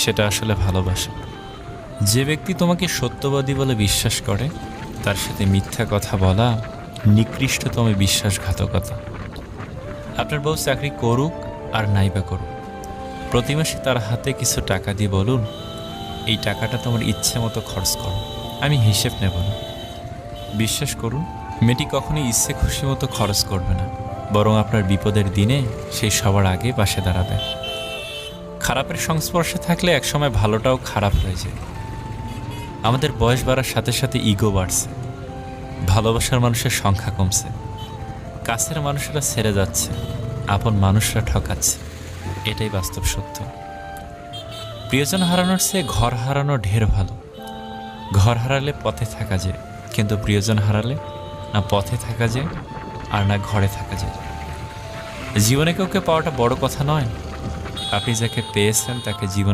সেটা আসলে ভালোবাসা। যে ব্যক্তি তোমাকে সত্যবাদী বলে বিশ্বাস করে, তার সাথে মিথ্যা কথা বলা নিকৃষ্টতম বিশ্বাসঘাতকতা। আপনার বউ চাকরি করুক আর নাইবা করুক, প্রতি মাসে তার হাতে কিছু টাকা দিয়ে বলুন, এই টাকাটা তোমার ইচ্ছে মতো খরচ করো, আমি হিসেব নেব না। বিশ্বাস করুন, মেয়েটি কখনোই ইচ্ছে খুশি মতো খরচ করবে না, বরং আপনার বিপদের দিনে সেই সবার আগে পাশে দাঁড়াবে। খারাপের সংস্পর্শে থাকলে একসময় ভালোটাও খারাপ হয়ে যায়। আমাদের বয়স বাড়ার সাথে সাথে ইগো বাড়ছে, ভালোবাসার মানুষের সংখ্যা কমছে, কাছের মানুষেরা ছেড়ে যাচ্ছে, আপন মানুষরা ঠকাচ্ছে। এটাই বাস্তব সত্য। প্রিয়জন হারানোর চেয়ে ঘর হারানো ঢের ভালো। ঘর হারালে পথে থাকা যায়, কিন্তু প্রিয়জন হারালে না পথে থাকা যায় আর না ঘরে থাকা যায়। জীবনে কাউকে পাওয়াটা বড় কথা নয়, আপনি যাকে পেয়েছেন তাকে জীবন